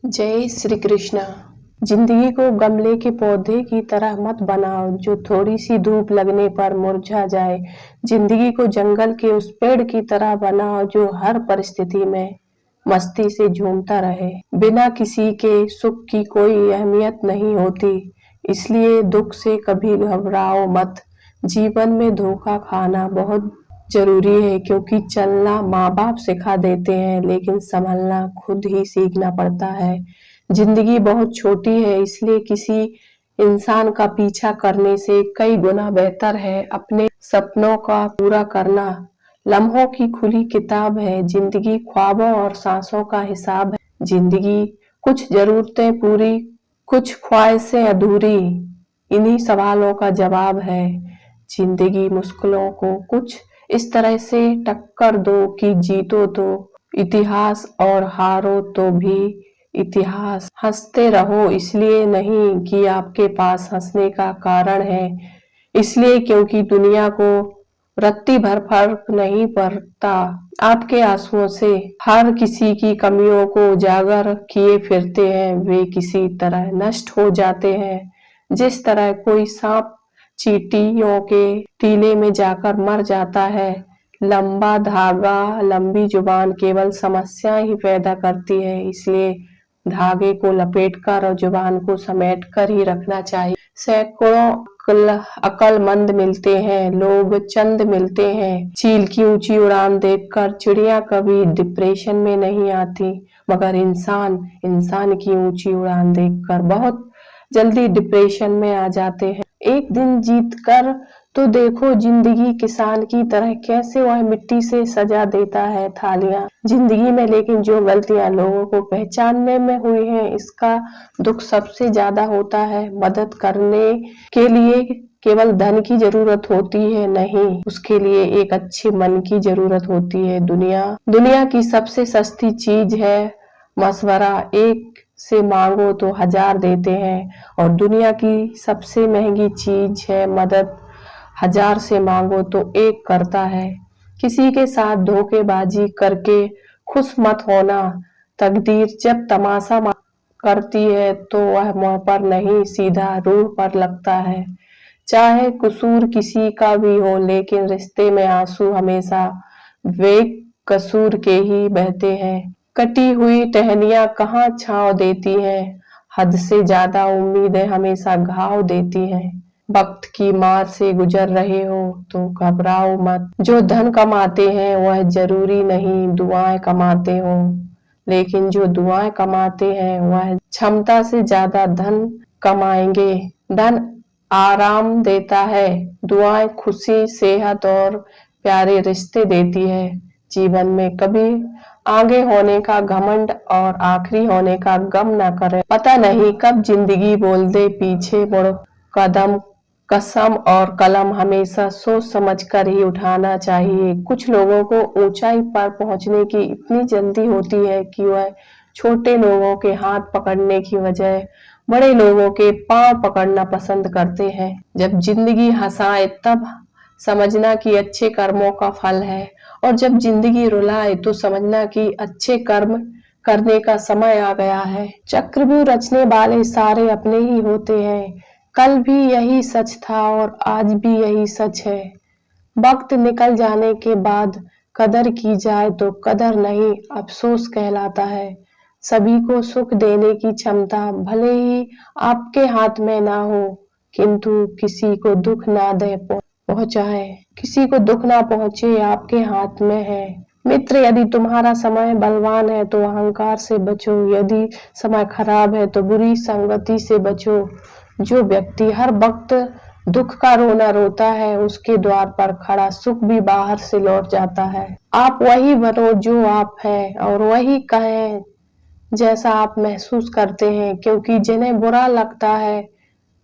जय श्री कृष्णा। जिंदगी को गमले के पौधे की तरह मत बनाओ जो थोड़ी सी धूप लगने पर मुरझा जाए। जिंदगी को जंगल के उस पेड़ की तरह बनाओ जो हर परिस्थिति में मस्ती से झूमता रहे। बिना किसी के सुख की कोई अहमियत नहीं होती, इसलिए दुख से कभी घबराओ मत। जीवन में धोखा खाना बहुत जरूरी है, क्योंकि चलना माँ बाप सिखा देते हैं लेकिन संभलना खुद ही सीखना पड़ता है। जिंदगी बहुत छोटी है, इसलिए किसी इंसान का पीछा करने से कई गुना बेहतर है अपने सपनों का पूरा करना। लम्हों की खुली किताब है जिंदगी, ख्वाबों और सांसों का हिसाब है जिंदगी। कुछ जरूरतें पूरी, कुछ ख्वाहिशें अधूरी, इन्हीं सवालों का जवाब है जिंदगी। मुश्किलों को कुछ इस तरह से टक्कर दो कि जीतो तो इतिहास और हारो तो भी इतिहास। हंसते रहो इसलिए नहीं कि आपके पास हंसने का कारण है, इसलिए क्योंकि दुनिया को रत्ती भर फर्क नहीं पड़ता आपके आंसुओं से। हर किसी की कमियों को उजागर किए फिरते हैं, वे किसी तरह नष्ट हो जाते हैं। जिस तरह कोई सांप चींटियों के टीले में जाकर मर जाता है। लंबा धागा, लंबी जुबान केवल समस्या ही पैदा करती है, इसलिए धागे को लपेटकर और जुबान को समेट कर ही रखना चाहिए। सैकड़ों अक्लमंद मिलते हैं, लोग चंद मिलते हैं। चील की ऊंची उड़ान देखकर चिड़िया कभी डिप्रेशन में नहीं आती, मगर इंसान की ऊंची उड़ान देखकर बहुत जल्दी डिप्रेशन में आ जाते हैं। एक दिन जीत कर तो देखो जिंदगी किसान की तरह कैसे वह मिट्टी से सजा देता है थालियां जिंदगी में। लेकिन जो गलतियां लोगों को पहचानने में हुई हैं, इसका दुख सबसे ज्यादा होता है। मदद करने के लिए केवल धन की जरूरत होती है नहीं, उसके लिए एक अच्छे मन की जरूरत होती है। दुनिया की सबसे सस्ती चीज है मशवरा। एक से मांगो तो 1000 देते हैं, और दुनिया की सबसे महंगी चीज है मदद। 1000 से मांगो तो एक करता है। किसी के साथ धोखेबाजी करके खुश मत होना। तकदीर जब तमाशा करती है तो वह मुंह पर नहीं, सीधा रूह पर लगता है। चाहे कसूर किसी का भी हो, लेकिन रिश्ते में आंसू हमेशा बेकसूर के ही बहते हैं। कटी हुई टहनियां कहाँ छांव देती हैं, हद से ज्यादा उम्मीदें हमेशा घाव देती हैं। वक्त की मार से गुजर रहे हो तो घबराओ मत। जो धन कमाते हैं वह जरूरी नहीं दुआएं कमाते हो, लेकिन जो दुआएं कमाते हैं वह क्षमता से ज्यादा धन कमाएंगे। धन आराम देता है, दुआएं खुशी, सेहत और प्यारे रिश्ते देती है। जीवन में कभी आगे होने का घमंड और आखिरी होने का गम न करें। पता नहीं कब जिंदगी बोल दे पीछे मुड़ कदम। कसम और कलम हमेशा सोच समझ कर ही उठाना चाहिए। कुछ लोगों को ऊंचाई पर पहुंचने की इतनी जल्दी होती है कि वह छोटे लोगों के हाथ पकड़ने की बजाय बड़े लोगों के पांव पकड़ना पसंद करते हैं। जब जिंदगी हंसाए तब समझना कि अच्छे कर्मों का फल है, और जब जिंदगी रुलाए तो समझना कि अच्छे कर्म करने का समय आ गया है। चक्रव्यूह रचने वाले सारे अपने ही होते हैं। कल भी यही सच था और आज भी यही सच है। वक्त निकल जाने के बाद कदर की जाए तो कदर नहीं, अफसोस कहलाता है। सभी को सुख देने की क्षमता भले ही आपके हाथ में ना हो, किंतु किसी को दुख ना दे पहुंचाए, किसी को दुख ना पहुंचे आपके हाथ में है। मित्र, यदि तुम्हारा समय बलवान है तो अहंकार से बचो, यदि समय खराब है तो बुरी संगति से बचो। जो व्यक्ति हर वक्त दुख का रोना रोता है, उसके द्वार पर खड़ा सुख भी बाहर से लौट जाता है। आप वही बनो जो आप हैं, और वही कहें जैसा आप महसूस करते हैं, क्योंकि जिन्हें बुरा लगता है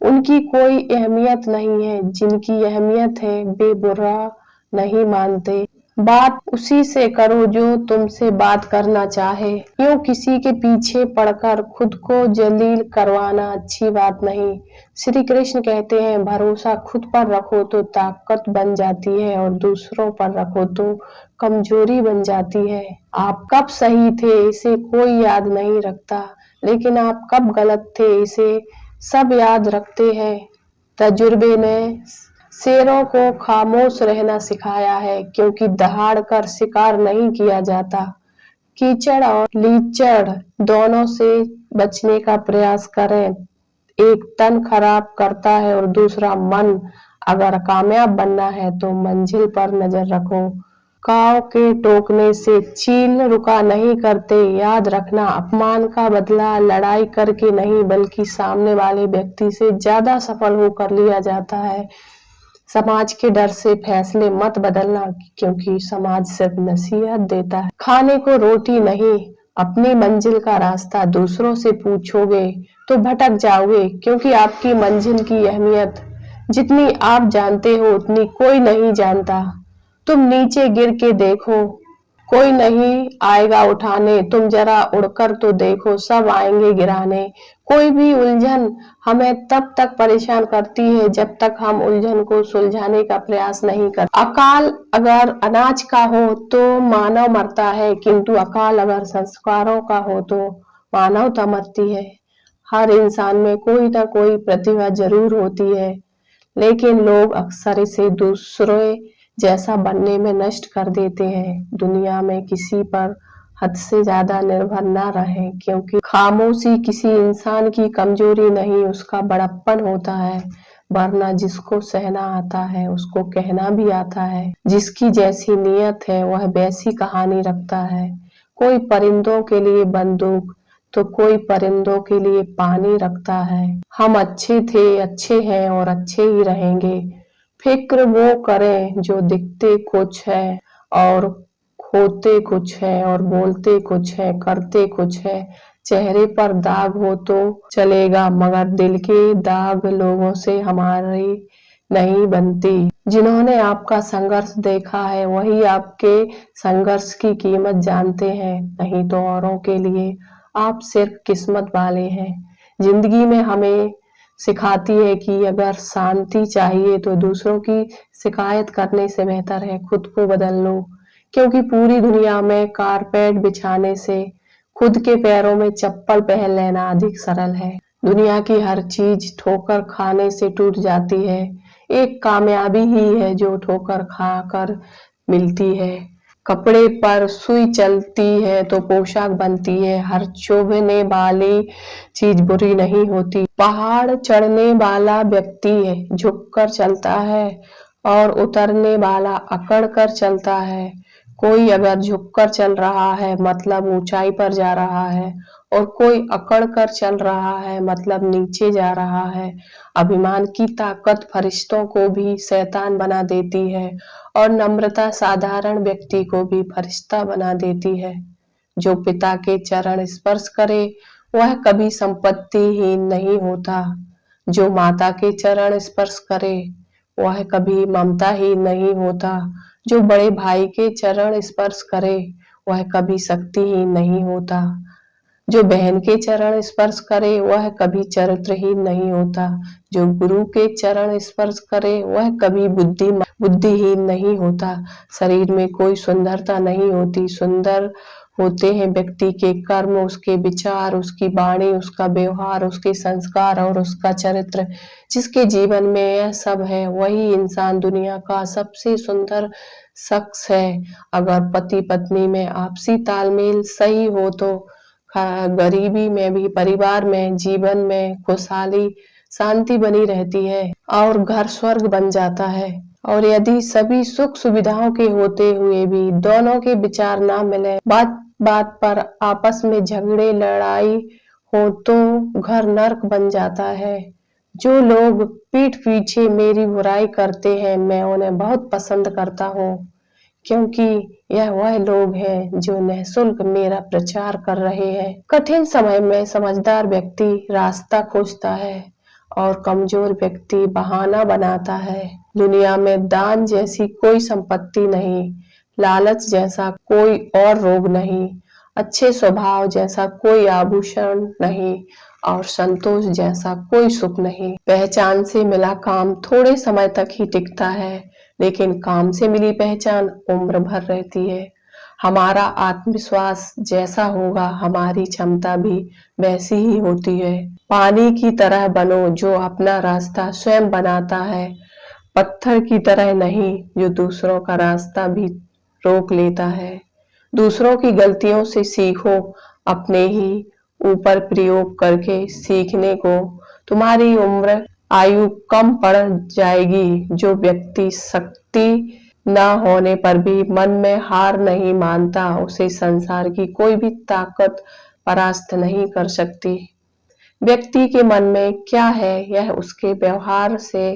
उनकी कोई अहमियत नहीं है, जिनकी अहमियत है वे बुरा नहीं मानते। बात उसी से करो जो तुमसे बात करना चाहे। यूं किसी के पीछे पड़कर खुद को जलील करवाना अच्छी बात नहीं। श्री कृष्ण कहते हैं, भरोसा खुद पर रखो तो ताकत बन जाती है, और दूसरों पर रखो तो कमजोरी बन जाती है। आप कब सही थे इसे कोई याद नहीं रखता, लेकिन आप कब गलत थे इसे सब याद रखते हैं। तजुर्बे ने शेरों को खामोश रहना सिखाया है, क्योंकि दहाड़ कर शिकार नहीं किया जाता। कीचड़ और लीचड़ दोनों से बचने का प्रयास करें। एक तन खराब करता है और दूसरा मन। अगर कामयाब बनना है तो मंजिल पर नजर रखो। काव के टोकने से चील रुका नहीं करते। याद रखना, अपमान का बदला लड़ाई करके नहीं बल्कि सामने वाले व्यक्ति से ज्यादा सफल होकर लिया जाता है। समाज के डर से फैसले मत बदलना, क्योंकि समाज सिर्फ नसीहत देता है। खाने को रोटी नहीं, अपनी मंजिल का रास्ता दूसरों से पूछोगे तो भटक जाओगे, क्योंकि आपकी मंजिल की अहमियत जितनी आप जानते हो उतनी कोई नहीं जानता। तुम नीचे गिर के देखो, कोई नहीं आएगा उठाने। तुम जरा उड़कर तो देखो, सब आएंगे गिराने। कोई भी उलझन हमें तब तक परेशान करती है जब तक हम उलझन को सुलझाने का प्रयास नहीं करते। अकाल अगर अनाज का हो तो मानव मरता है, किंतु अकाल अगर संस्कारों का हो तो मानवता मरती है। हर इंसान में कोई ना कोई प्रतिभा जरूर होती है, लेकिन लोग अक्सर इसे दूसरे जैसा बनने में नष्ट कर देते हैं। दुनिया में किसी पर हद से ज्यादा निर्भर ना रहें, क्योंकि खामोशी किसी इंसान की कमजोरी नहीं, उसका बड़प्पन होता है। वरना जिसको सहना आता है उसको कहना भी आता है। जिसकी जैसी नीयत है वह वैसी कहानी रखता है। कोई परिंदों के लिए बंदूक तो कोई परिंदों के लिए पानी रखता है। हम अच्छे थे, अच्छे हैं और अच्छे ही रहेंगे। फिक्र वो करें जो दिखते कुछ है और होते कुछ है और बोलते कुछ है, करते कुछ है। चेहरे पर दाग हो तो चलेगा, मगर दिल के दाग लोगों से हमारी नहीं बनती। जिन्होंने आपका संघर्ष देखा है वही आपके संघर्ष की कीमत जानते हैं, नहीं तो औरों के लिए आप सिर्फ किस्मत वाले हैं। जिंदगी में हमें सिखाती है कि अगर शांति चाहिए तो दूसरों की शिकायत करने से बेहतर है खुद को बदल लो, क्योंकि पूरी दुनिया में कारपेट बिछाने से खुद के पैरों में चप्पल पहन लेना अधिक सरल है। दुनिया की हर चीज ठोकर खाने से टूट जाती है, एक कामयाबी ही है जो ठोकर खाकर मिलती है। कपड़े पर सुई चलती है तो पोशाक बनती है। हर चुभने वाली चीज बुरी नहीं होती। पहाड़ चढ़ने वाला व्यक्ति है झुककर चलता है और उतरने वाला अकड़ कर चलता है। कोई अगर झुककर चल रहा है मतलब ऊंचाई पर जा रहा है, और कोई अकड़ कर चल रहा है मतलब नीचे जा रहा है। अभिमान की ताकत फरिश्तों को भी शैतान बना देती है, और नम्रता साधारण व्यक्ति को भी फरिश्ता बना देती है। जो पिता के चरण स्पर्श करे वह कभी संपत्तिहीन नहीं होता। जो माता के चरण स्पर्श करे वह कभी ममताहीन नहीं होता। जो बड़े भाई के चरण स्पर्श करे वह कभी शक्तिहीन नहीं होता। जो बहन के चरण स्पर्श करे वह कभी चरित्रहीन नहीं होता। जो गुरु के चरण स्पर्श करे वह कभी बुद्धिहीन नहीं होता। शरीर में कोई सुंदरता नहीं होती, सुंदर होते हैं व्यक्ति के कर्म, उसके विचार, उसकी वाणी, उसका व्यवहार, उसके संस्कार और उसका चरित्र। जिसके जीवन में यह सब है वही इंसान दुनिया का सबसे सुंदर शख्स है। अगर पति पत्नी में आपसी तालमेल सही हो तो गरीबी में भी, परिवार में, जीवन में खुशहाली, शांति बनी रहती है और घर स्वर्ग बन जाता है। और यदि सभी सुख सुविधाओं के होते हुए भी दोनों के विचार ना मिले, बात बात पर आपस में झगड़े लड़ाई हो तो घर नर्क बन जाता है। जो लोग पीठ पीछे मेरी बुराई करते हैं मैं उन्हें बहुत पसंद करता हूँ, क्योंकि यह वह लोग हैं जो निःशुल्क मेरा प्रचार कर रहे हैं। कठिन समय में समझदार व्यक्ति रास्ता खोजता है और कमजोर व्यक्ति बहाना बनाता है। दुनिया में दान जैसी कोई संपत्ति नहीं, लालच जैसा कोई और रोग नहीं, अच्छे स्वभाव जैसा कोई आभूषण नहीं और संतोष जैसा कोई सुख नहीं। पहचान से मिला काम थोड़े समय तक ही टिकता है, लेकिन काम से मिली पहचान उम्र भर रहती है। हमारा आत्मविश्वास जैसा होगा, हमारी क्षमता भी वैसी ही होती है। पानी की तरह बनो जो अपना रास्ता स्वयं बनाता है, पत्थर की तरह नहीं जो दूसरों का रास्ता भी रोक लेता है। दूसरों की गलतियों से सीखो, अपने ही ऊपर प्रयोग करके सीखने को तुम्हारी उम्र आयु कम पड़ जाएगी। जो व्यक्ति शक्ति ना होने पर भी मन में हार नहीं मानता, उसे संसार की कोई भी ताकत परास्त नहीं कर सकती। व्यक्ति के मन में क्या है यह उसके व्यवहार से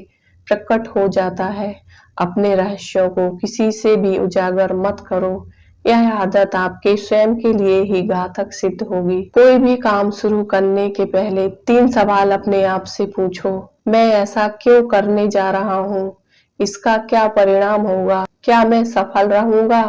प्रकट हो जाता है। अपने रहस्यों को किसी से भी उजागर मत करो, यह आदत आपके स्वयं के लिए ही घातक सिद्ध होगी। कोई भी काम शुरू करने के पहले 3 सवाल अपने आप से पूछो। मैं ऐसा क्यों करने जा रहा हूँ? इसका क्या परिणाम होगा? क्या मैं सफल रहूंगा?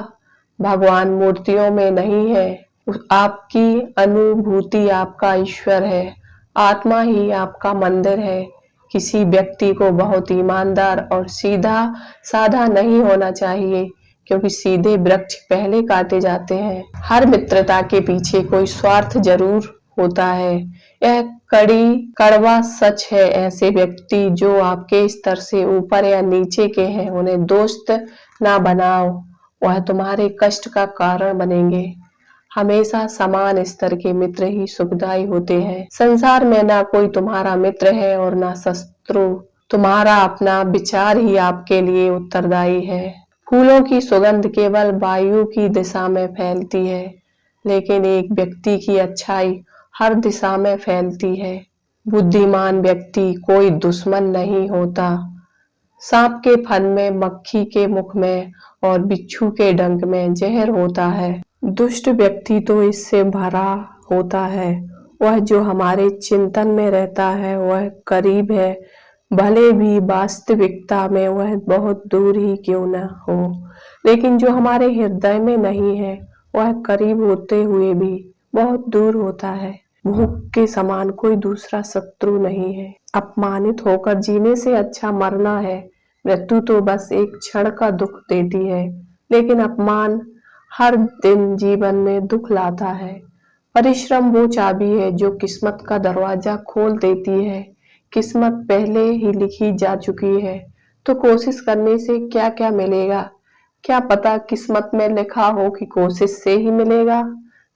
भगवान मूर्तियों में नहीं है, आपकी अनुभूति आपका ईश्वर है। आत्मा ही आपका मंदिर है। किसी व्यक्ति को बहुत ईमानदार और सीधा साधा नहीं होना चाहिए, क्योंकि सीधे वृक्ष पहले काटे जाते हैं। हर मित्रता के पीछे कोई स्वार्थ जरूर होता है, यह कड़वा सच है। ऐसे व्यक्ति जो आपके स्तर से ऊपर या नीचे के हैं, उन्हें दोस्त ना बनाओ, वह तुम्हारे कष्ट का कारण बनेंगे। हमेशा समान स्तर के मित्र ही सुखदायी होते हैं। संसार में ना कोई तुम्हारा मित्र है और ना शत्रु। तुम्हारा अपना विचार ही आपके लिए उत्तरदायी है। फूलों की सुगंध केवल वायु की दिशा में फैलती है, लेकिन एक व्यक्ति की अच्छाई हर दिशा में फैलती है। बुद्धिमान व्यक्ति कोई दुश्मन नहीं होता। सांप के फन में, मक्खी के मुख में और बिच्छू के डंक में जहर होता है। दुष्ट व्यक्ति तो इससे भरा होता है। वह जो हमारे चिंतन में रहता है वह करीब है, भले भी वास्तविकता में वह बहुत दूर ही क्यों न हो। लेकिन जो हमारे हृदय में नहीं है वह करीब होते हुए भी बहुत दूर होता है। भूख के समान कोई दूसरा शत्रु नहीं है। अपमानित होकर जीने से अच्छा मरना है। मृत्यु तो बस एक क्षण का दुख देती है, लेकिन अपमान हर दिन जीवन में दुख लाता है। परिश्रम वो चाबी है जो किस्मत का दरवाजा खोल देती है। किस्मत पहले ही लिखी जा चुकी है, तो कोशिश करने से क्या क्या मिलेगा? क्या पता किस्मत में लिखा हो कि कोशिश से ही मिलेगा।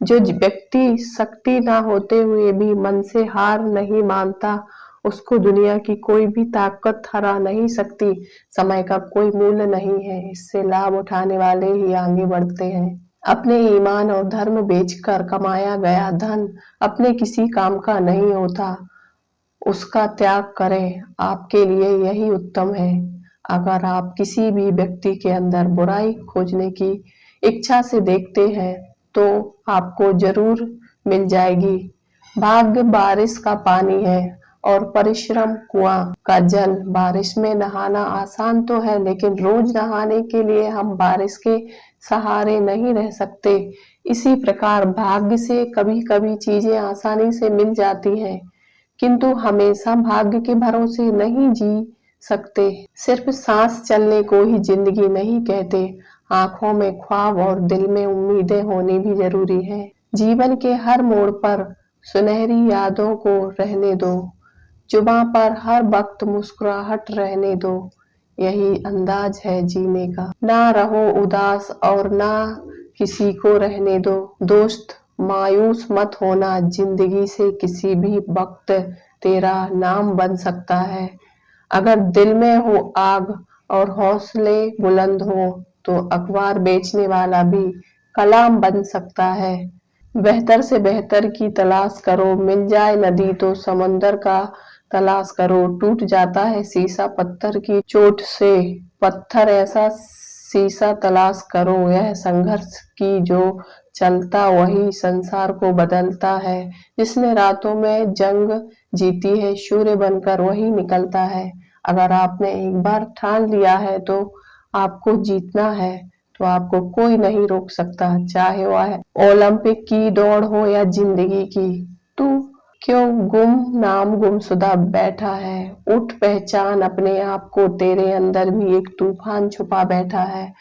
जो व्यक्ति शक्ति ना होते हुए भी मन से हार नहीं मानता, उसको दुनिया की कोई भी ताकत हरा नहीं सकती। समय का कोई मूल्य नहीं है, इससे लाभ उठाने वाले ही आगे बढ़ते हैं। अपने ईमान और धर्म बेचकर कमाया गया धन अपने किसी काम का नहीं होता, उसका त्याग करें, आपके लिए यही उत्तम है। अगर आप किसी भी व्यक्ति के अंदर बुराई खोजने की इच्छा से देखते हैं तो आपको जरूर मिल जाएगी। भाग्य बारिश का पानी है और परिश्रम कुआं का जल। बारिश में नहाना आसान तो है, लेकिन रोज नहाने के लिए हम बारिश के सहारे नहीं रह सकते। इसी प्रकार भाग्य से कभी कभी चीजें आसानी से मिल जाती हैं, किंतु हमेशा भाग्य के भरोसे नहीं जी सकते। सिर्फ सांस चलने को ही जिंदगी नहीं कहते। आंखों में ख्वाब और दिल में उम्मीदें होनी भी जरूरी है। जीवन के हर मोड़ पर सुनहरी यादों को रहने दो, जुबां पर हर वक्त मुस्कुराहट रहने दो। यही अंदाज है जीने का। ना रहो उदास और ना किसी को रहने दो। दोस्त, मायूस मत होना, जिंदगी से किसी भी वक्त तेरा नाम बन सकता है। अगर दिल में हो आग और हौसले बुलंद हो तो अखबार बेचने वाला भी कलाम बन सकता है। बेहतर से बेहतर की तलाश करो, मिल जाए नदी तो समंदर का तलाश करो। टूट जाता है शीशा पत्थर की चोट से, पत्थर ऐसा शीशा तलाश करो। यह संघर्ष की जो चलता वही संसार को बदलता है। जिसने रातों में जंग जीती है, सूर्य बनकर वही निकलता है। अगर आपने एक बार ठान लिया है तो आपको जीतना है, तो आपको कोई नहीं रोक सकता, चाहे वह ओलंपिक की दौड़ हो या जिंदगी की। तू क्यों नाम गुमशुदा बैठा है? उठ पहचान अपने आप को, तेरे अंदर भी एक तूफान छुपा बैठा है।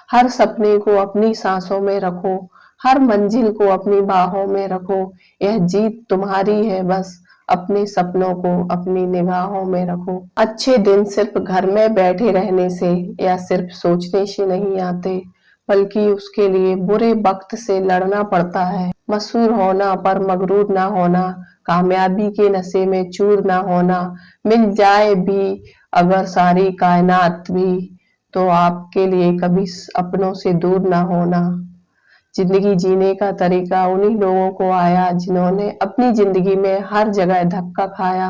हर सपने को अपनी सांसों में रखो, हर मंजिल को अपनी बाहों में रखो। यह जीत तुम्हारी है, बस अपने सपनों को अपनी निगाहों में रखो। अच्छे दिन सिर्फ घर में बैठे रहने से या सिर्फ सोचने से नहीं आते, बल्कि उसके लिए बुरे वक्त से लड़ना पड़ता है। मशहूर होना पर मगरूर ना होना, कामयाबी के नशे में चूर ना होना, मिल जाए भी अगर सारी कायनात भी, तो आपके लिए कभी अपनों से दूर ना होना। जिंदगी जीने का तरीका उन्हीं लोगों को आया जिन्होंने अपनी जिंदगी में हर जगह धक्का खाया।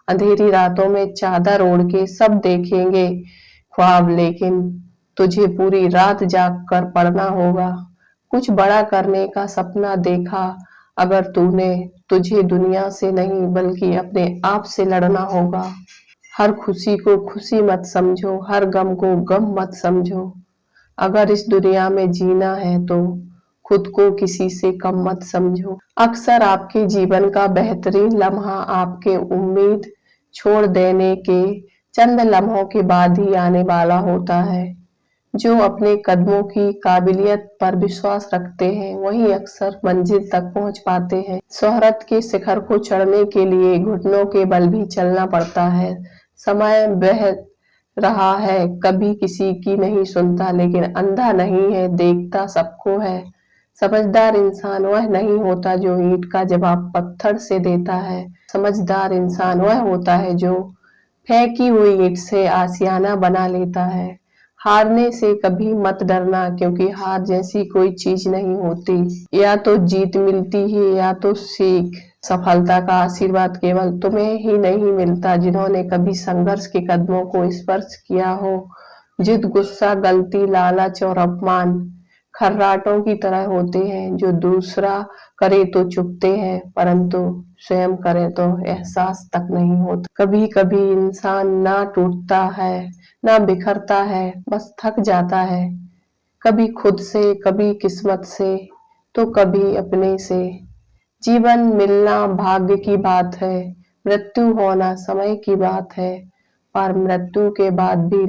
अंधेरी रातों में चादर ओढ़ के सब देखेंगे ख्वाब, लेकिन तुझे पूरी रात जाग कर पढ़ना होगा। कुछ बड़ा करने का सपना देखा अगर तूने, तुझे दुनिया से नहीं बल्कि अपने आप से लड़ना होगा। हर खुशी को खुशी मत समझो, हर गम को गम मत समझो। अगर इस दुनिया में जीना है तो खुद को किसी से कम मत समझो। अक्सर आपके जीवन का बेहतरीन लम्हा आपके उम्मीद छोड़ देने के चंद लम्हों के बाद ही आने वाला होता है। जो अपने कदमों की काबिलियत पर विश्वास रखते हैं वही अक्सर मंजिल तक पहुंच पाते हैं। शोहरत के शिखर को चढ़ने के लिए घुटनों के बल भी चलना पड़ता है। समय बह रहा है, कभी किसी की नहीं सुनता, लेकिन अंधा नहीं है, देखता सबको है। समझदार इंसान वह नहीं होता जो ईंट का जवाब पत्थर से देता है। समझदार इंसान वह होता है जो फेंकी हुई ईंट से आशियाना बना लेता है। हारने से कभी मत डरना, क्योंकि हार जैसी कोई चीज नहीं होती। या तो जीत मिलती है या तो सीख। सफलता का आशीर्वाद केवल तुम्हें ही नहीं मिलता जिन्होंने कभी संघर्ष के कदमों को स्पर्श किया हो। जिद, गुस्सा, गलती, लालच और अपमान खर्राटों की तरह होते हैं जो दूसरा करे तो चुभते हैं, परंतु स्वयं करे तो एहसास तक नहीं होता। कभी कभी इंसान ना टूटता है ना बिखरता है, बस थक जाता है। कभी खुद से, कभी किस्मत से, तो कभी अपने से। जीवन मिलना भाग्य की बात है, मृत्यु होना समय की बात है, पर मृत्यु के बाद भी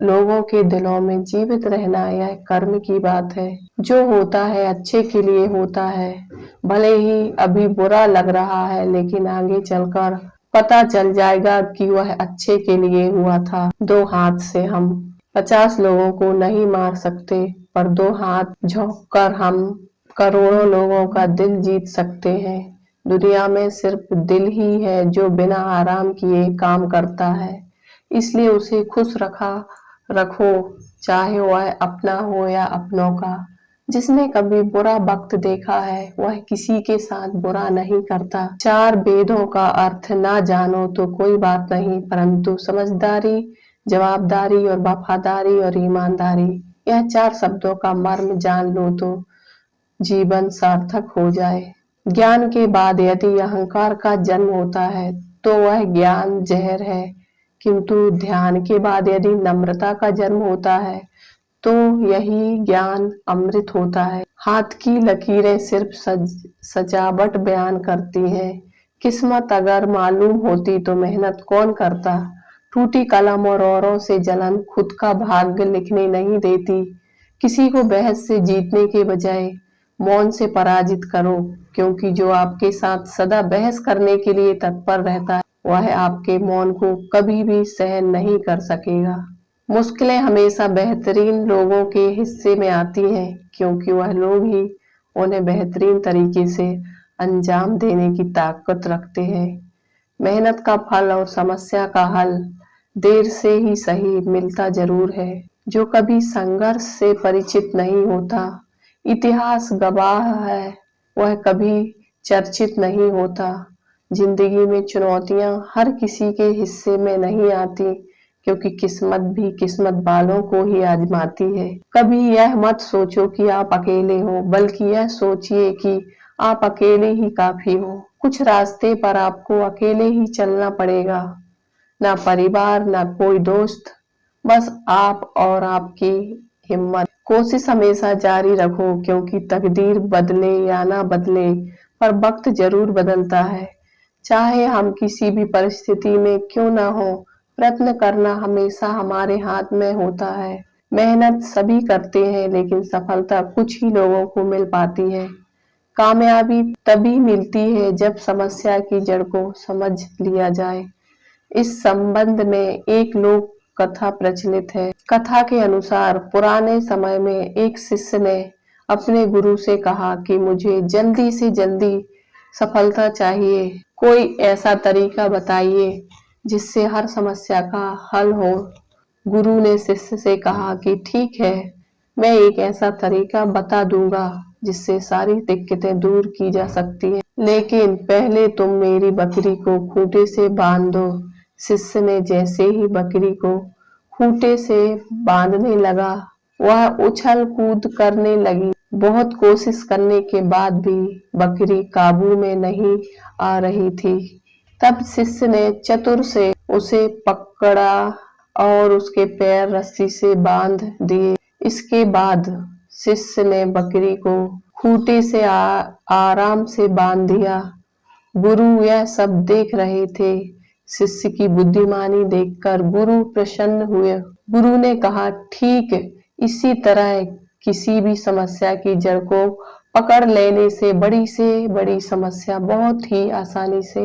लोगों के दिलों में जीवित रहना यह कर्म की बात है। जो होता है अच्छे के लिए होता है, भले ही अभी बुरा लग रहा है, लेकिन आगे चलकर पता चल जाएगा कि वह अच्छे के लिए हुआ था। दो हाथ से हम 50 लोगों को नहीं मार सकते, पर दो हाथ झोंक कर हम करोड़ों लोगों का दिल जीत सकते हैं। दुनिया में सिर्फ दिल ही है जो बिना आराम किए काम करता है, इसलिए उसे खुश रखो, चाहे वह अपना हो या अपनों का। जिसने कभी बुरा वक्त देखा है वह किसी के साथ बुरा नहीं करता। चार वेदों का अर्थ ना जानो तो कोई बात नहीं, परंतु समझदारी, जवाबदारी और वफादारी और ईमानदारी, यह चार शब्दों का मर्म जान लो तो जीवन सार्थक हो जाए। ज्ञान के बाद यदि अहंकार का जन्म होता है तो वह ज्ञान जहर है, किंतु ध्यान के बाद यदि नम्रता का जन्म होता है तो यही ज्ञान अमृत होता है। हाथ की लकीरें सिर्फ सजावट बयान करती हैं। किस्मत अगर मालूम होती तो मेहनत कौन करता। टूटी कलम और औरों से जलन खुद का भाग्य लिखने नहीं देती। किसी को बहस से जीतने के बजाय मौन से पराजित करो, क्योंकि जो आपके साथ सदा बहस करने के लिए तत्पर रहता है वह आपके मौन को कभी भी सहन नहीं कर सकेगा। मुश्किलें हमेशा बेहतरीन लोगों के हिस्से में आती हैं, क्योंकि वह लोग ही उन्हें बेहतरीन तरीके से अंजाम देने की ताकत रखते हैं। मेहनत का फल और समस्या का हल देर से ही सही मिलता जरूर है। जो कभी संघर्ष से परिचित नहीं होता, इतिहास गवाह है, वह कभी चर्चित नहीं होता। जिंदगी में चुनौतियां हर किसी के हिस्से में नहीं आती, क्योंकि किस्मत भी किस्मत वालों को ही आजमाती है। कभी यह मत सोचो कि आप अकेले हो, बल्कि यह सोचिए कि आप अकेले ही काफी हो। कुछ रास्ते पर आपको अकेले ही चलना पड़ेगा, ना परिवार ना कोई दोस्त, बस आप और आपकी हिम्मत। कोशिश हमेशा जारी रखो, क्योंकि तकदीर बदले या ना बदले पर वक्त जरूर बदलता है। चाहे हम किसी भी परिस्थिति में क्यों ना हो, प्रयत्न करना हमेशा हमारे हाथ में होता है। मेहनत सभी करते हैं, लेकिन सफलता कुछ ही लोगों को मिल पाती है। कामयाबी तभी मिलती है जब समस्या की जड़ को समझ लिया जाए। इस संबंध में एक लोक कथा प्रचलित है। कथा के अनुसार पुराने समय में एक शिष्य ने अपने गुरु से कहा कि मुझे जल्दी से जल्दी सफलता चाहिए, कोई ऐसा तरीका बताइए जिससे हर समस्या का हल हो। गुरु ने शिष्य से कहा कि ठीक है, मैं एक ऐसा तरीका बता दूंगा जिससे सारी दिक्कतें दूर की जा सकती हैं, लेकिन पहले तुम मेरी बकरी को खूंटे से बांध दो। शिष्य ने जैसे ही बकरी को खूंटे से बांधने लगा, वह उछल कूद करने लगी। बहुत कोशिश करने के बाद भी बकरी काबू में नहीं आ रही थी। तब शिष्य ने चतुर से उसे पकड़ा और उसके पैर रस्सी से बांध दिए। इसके बाद शिष्य ने बकरी को खूंटे से आराम से बांध दिया। गुरु यह सब देख रहे थे। शिष्य की बुद्धिमानी देखकर गुरु प्रसन्न हुए। गुरु ने कहा, ठीक इसी तरह किसी भी समस्या की जड़ को पकड़ लेने से बड़ी समस्या बहुत ही आसानी से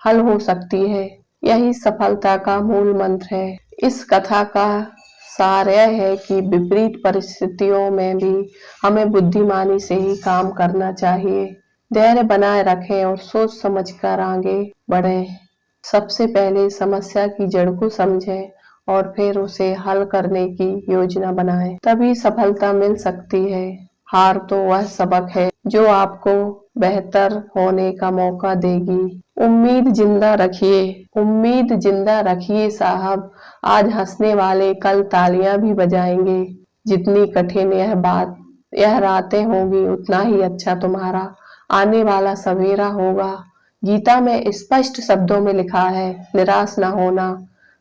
हल हो सकती है। यही सफलता का मूल मंत्र है। इस कथा का सार यह है कि विपरीत परिस्थितियों में भी हमें बुद्धिमानी से ही काम करना चाहिए। धैर्य बनाए रखें और सोच समझकर आगे बढ़ें। सबसे पहले समस्या की जड़ को समझें और फिर उसे हल करने की योजना बनाएं, तभी सफलता मिल सकती है। हार तो वह सबक है जो आपको बेहतर होने का मौका देगी। उम्मीद जिंदा रखिए साहब। आज हंसने वाले कल तालियां भी बजाएंगे। जितनी कठिन यह रातें होंगी, उतना ही अच्छा तुम्हारा आने वाला सवेरा होगा। गीता में स्पष्ट शब्दों में लिखा है, निराश न होना।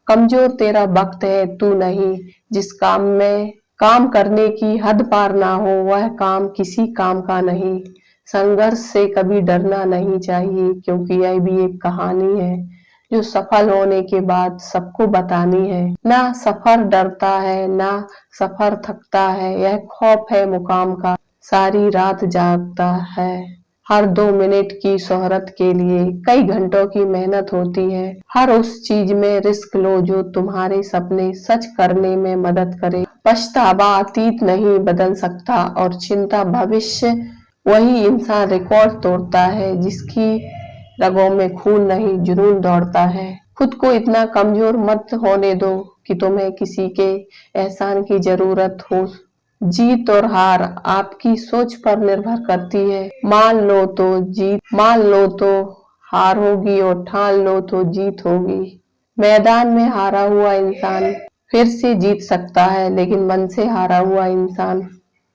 कमजोर तेरा वक्त है, तू नहीं। जिस काम में काम करने की हद पार ना हो, वह काम किसी काम का नहीं। संघर्ष से कभी डरना नहीं चाहिए, क्योंकि यह भी एक कहानी है जो सफल होने के बाद सबको बतानी है। ना सफर डरता है, ना सफर थकता है, यह खौफ है मुकाम का, सारी रात जागता है। हर 2 मिनट की शोहरत के लिए कई घंटों की मेहनत होती है। हर उस चीज में रिस्क लो जो तुम्हारे सपने सच करने में मदद करे। पछतावा अतीत नहीं बदल सकता और चिंता भविष्य। वही इंसान रिकॉर्ड तोड़ता है जिसकी रगों में खून नहीं, जुनून दौड़ता है। खुद को इतना कमजोर मत होने दो कि तुम्हें किसी के एहसान की जरूरत हो। जीत और हार आपकी सोच पर निर्भर करती है। मान लो तो हार होगी और ठान लो तो जीत होगी। मैदान में हारा हुआ इंसान फिर से जीत सकता है, लेकिन मन से हारा हुआ इंसान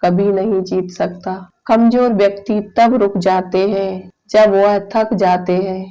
कभी नहीं जीत सकता। कमजोर व्यक्ति तब रुक जाते हैं जब वह थक जाते हैं।